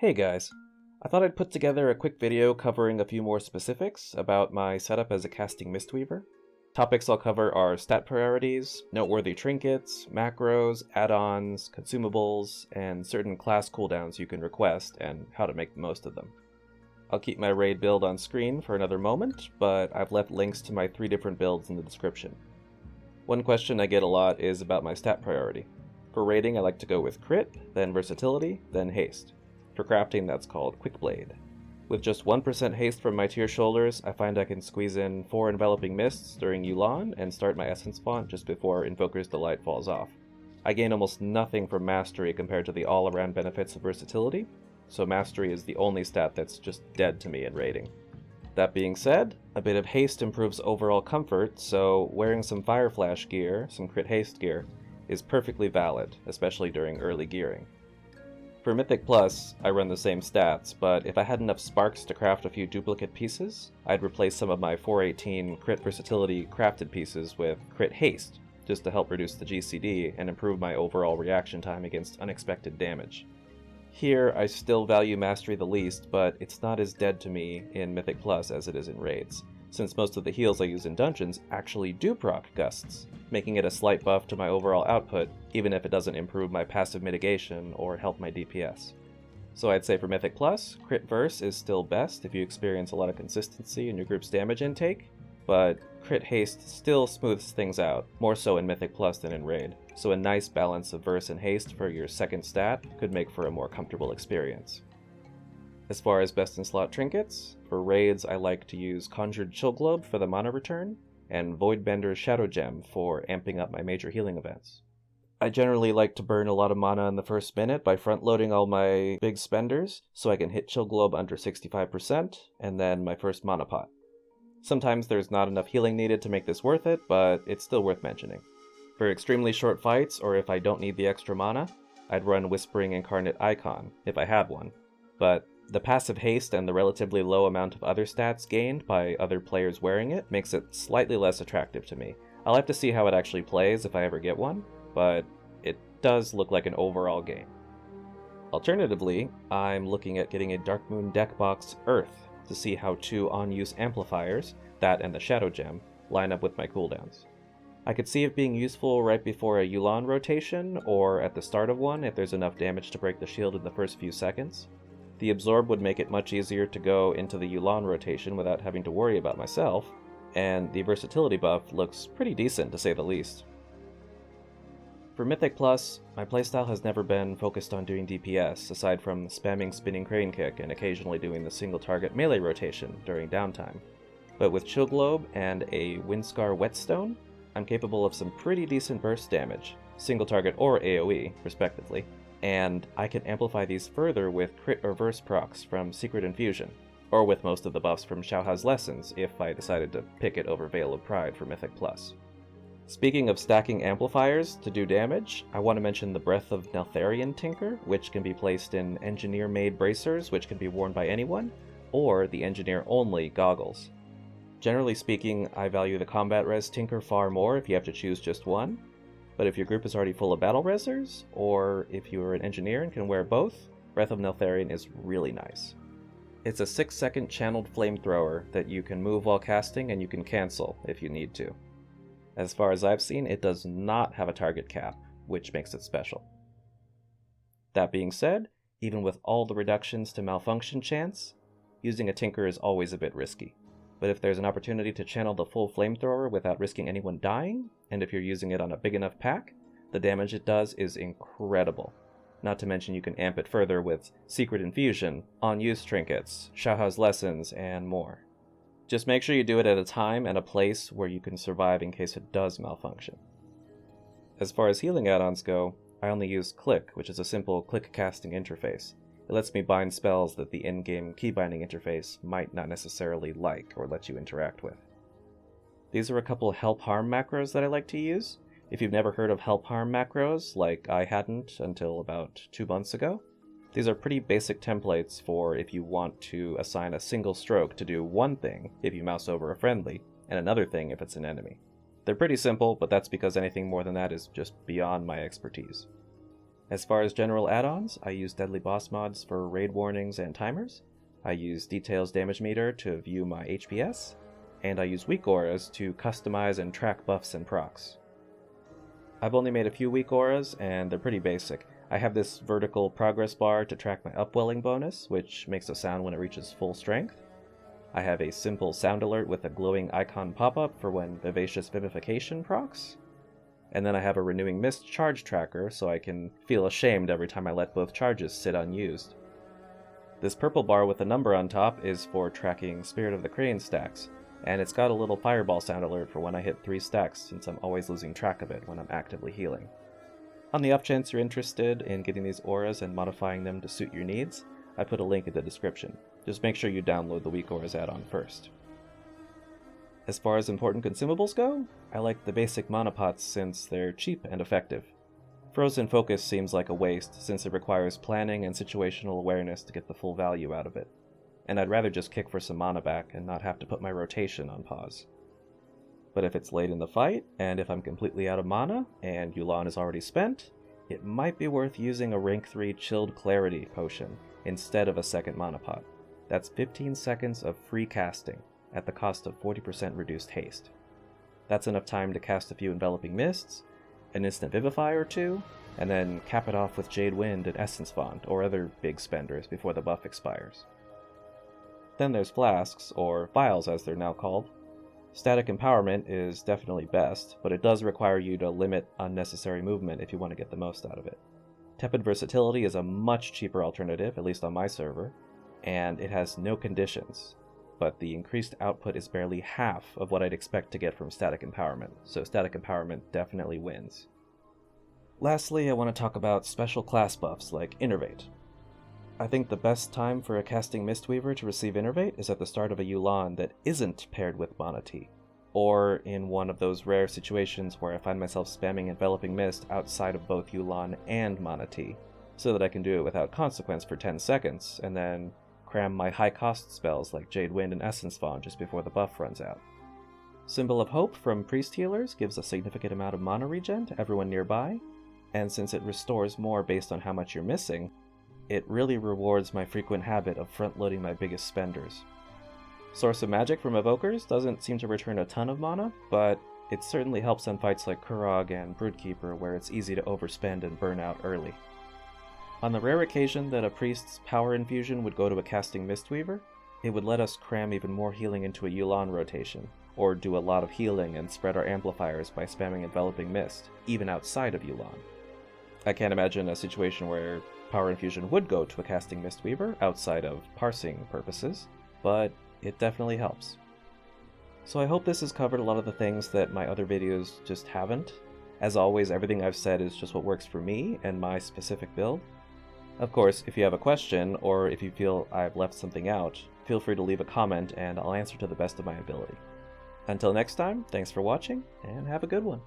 Hey guys, I thought I'd put together a quick video covering a few more specifics about my setup as a casting Mistweaver. Topics I'll cover are stat priorities, noteworthy trinkets, macros, add-ons, consumables, and certain class cooldowns you can request, and how to make the most of them. I'll keep my raid build on screen for another moment, but I've left links to my 3 different builds in the description. One question I get a lot is about my stat priority. For raiding, I like to go with crit, then versatility, then haste. For crafting, that's called Quick Blade. With just 1% haste from my tier shoulders, I find I can squeeze in 4 enveloping mists during Yu'lon and start my essence font just before Invoker's Delight falls off. I gain almost nothing from mastery compared to the all-around benefits of versatility, so mastery is the only stat that's just dead to me in raiding. That being said, a bit of haste improves overall comfort, so wearing some Fire Flash gear, some crit haste gear, is perfectly valid, especially during early gearing. For Mythic Plus, I run the same stats, but if I had enough sparks to craft a few duplicate pieces, I'd replace some of my 418 crit versatility crafted pieces with crit haste, just to help reduce the GCD and improve my overall reaction time against unexpected damage. Here, I still value mastery the least, but it's not as dead to me in Mythic Plus as it is in raids, since most of the heals I use in dungeons actually do proc gusts, making it a slight buff to my overall output, even if it doesn't improve my passive mitigation or help my DPS. So I'd say for Mythic Plus, crit verse is still best if you experience a lot of consistency in your group's damage intake, but crit haste still smooths things out, more so in Mythic Plus than in raid, so a nice balance of verse and haste for your second stat could make for a more comfortable experience. As far as best in slot trinkets, for raids I like to use Conjured Chill Globe for the mana return, and Voidbender's Shadow Gem for amping up my major healing events. I generally like to burn a lot of mana in the first minute by front-loading all my big spenders, so I can hit Chill Globe under 65%, and then my first mana pot. Sometimes there's not enough healing needed to make this worth it, but it's still worth mentioning. For extremely short fights, or if I don't need the extra mana, I'd run Whispering Incarnate Icon, if I had one, but the passive haste and the relatively low amount of other stats gained by other players wearing it makes it slightly less attractive to me. I'll have to see how it actually plays if I ever get one, but it does look like an overall gain. Alternatively, I'm looking at getting a Darkmoon deck box Earth to see how 2 on-use amplifiers, that and the Shadow Gem, line up with my cooldowns. I could see it being useful right before a Yu'lon rotation, or at the start of one if there's enough damage to break the shield in the first few seconds. The Absorb would make it much easier to go into the Yu'lon rotation without having to worry about myself, and the versatility buff looks pretty decent to say the least. For Mythic Plus, my playstyle has never been focused on doing DPS, aside from spamming Spinning Crane Kick and occasionally doing the single target melee rotation during downtime. But with Chill Globe and a Windscar Whetstone, I'm capable of some pretty decent burst damage, single target or AoE, respectively, and I can amplify these further with crit or verse procs from Secret Infusion, or with most of the buffs from Xiaoha's Lessons if I decided to pick it over Veil of Pride for Mythic Plus. Speaking of stacking amplifiers to do damage, I want to mention the Breath of Neltharion Tinker, which can be placed in engineer-made bracers which can be worn by anyone, or the engineer-only goggles. Generally speaking, I value the Combat Res Tinker far more if you have to choose just one, but if your group is already full of battle resers, or if you are an engineer and can wear both, Breath of Neltharion is really nice. It's a 6-second channeled flamethrower that you can move while casting and you can cancel if you need to. As far as I've seen, it does not have a target cap, which makes it special. That being said, even with all the reductions to malfunction chance, using a Tinker is always a bit risky. But if there's an opportunity to channel the full flamethrower without risking anyone dying, and if you're using it on a big enough pack, the damage it does is incredible. Not to mention you can amp it further with Secret Infusion, on-use trinkets, Xiaoha's Lessons, and more. Just make sure you do it at a time and a place where you can survive in case it does malfunction. As far as healing add-ons go, I only use Click, which is a simple click casting interface. It lets me bind spells that the in-game keybinding interface might not necessarily like or let you interact with. These are a couple help harm macros that I like to use. If you've never heard of help harm macros, like I hadn't until about 2 months ago, these are pretty basic templates for if you want to assign a single stroke to do one thing if you mouse over a friendly, and another thing if it's an enemy. They're pretty simple, but that's because anything more than that is just beyond my expertise. As far as general add-ons, I use deadly boss mods for raid warnings and timers, I use Details Damage Meter to view my HPS, and I use weak auras to customize and track buffs and procs. I've only made a few weak auras, and they're pretty basic. I have this vertical progress bar to track my upwelling bonus, which makes a sound when it reaches full strength. I have a simple sound alert with a glowing icon pop-up for when Vivacious Vivification procs. And then I have a Renewing Mist charge tracker, so I can feel ashamed every time I let both charges sit unused. This purple bar with a number on top is for tracking Spirit of the Crane stacks, and it's got a little fireball sound alert for when I hit 3 stacks, since I'm always losing track of it when I'm actively healing. On the off chance you're interested in getting these auras and modifying them to suit your needs, I put a link in the description. Just make sure you download the Weak Auras add-on first. As far as important consumables go, I like the basic mana pots since they're cheap and effective. Frozen Focus seems like a waste since it requires planning and situational awareness to get the full value out of it, and I'd rather just kick for some mana back and not have to put my rotation on pause. But if it's late in the fight, and if I'm completely out of mana, and Yu'lon is already spent, it might be worth using a rank 3 Chilled Clarity potion instead of a second mana pot. That's 15 seconds of free casting, at the cost of 40% reduced haste. That's enough time to cast a few Enveloping Mists, an Instant Vivify or two, and then cap it off with Jade Wind and Essence Font or other big spenders before the buff expires. Then there's flasks, or vials as they're now called. Static Empowerment is definitely best, but it does require you to limit unnecessary movement if you want to get the most out of it. Tepid Versatility is a much cheaper alternative, at least on my server, and it has no conditions, but the increased output is barely half of what I'd expect to get from Static Empowerment, so Static Empowerment definitely wins. Lastly, I want to talk about special class buffs like Innervate. I think the best time for a casting Mistweaver to receive Innervate is at the start of a Yu'lon that isn't paired with Mana Tea, or in one of those rare situations where I find myself spamming Enveloping Mist outside of both Yu'lon and Mana Tea, so that I can do it without consequence for 10 seconds, and then cram my high-cost spells like Jade Wind and Essence Font just before the buff runs out. Symbol of Hope from Priest Healers gives a significant amount of mana regen to everyone nearby, and since it restores more based on how much you're missing, it really rewards my frequent habit of front-loading my biggest spenders. Source of Magic from Evokers doesn't seem to return a ton of mana, but it certainly helps on fights like Kurog and Broodkeeper where it's easy to overspend and burn out early. On the rare occasion that a priest's power infusion would go to a casting Mistweaver, it would let us cram even more healing into a Yu'lon rotation, or do a lot of healing and spread our amplifiers by spamming Enveloping Mist, even outside of Yu'lon. I can't imagine a situation where power infusion would go to a casting Mistweaver outside of parsing purposes, but it definitely helps. So I hope this has covered a lot of the things that my other videos just haven't. As always, everything I've said is just what works for me and my specific build. Of course, if you have a question, or if you feel I've left something out, feel free to leave a comment and I'll answer to the best of my ability. Until next time, thanks for watching, and have a good one.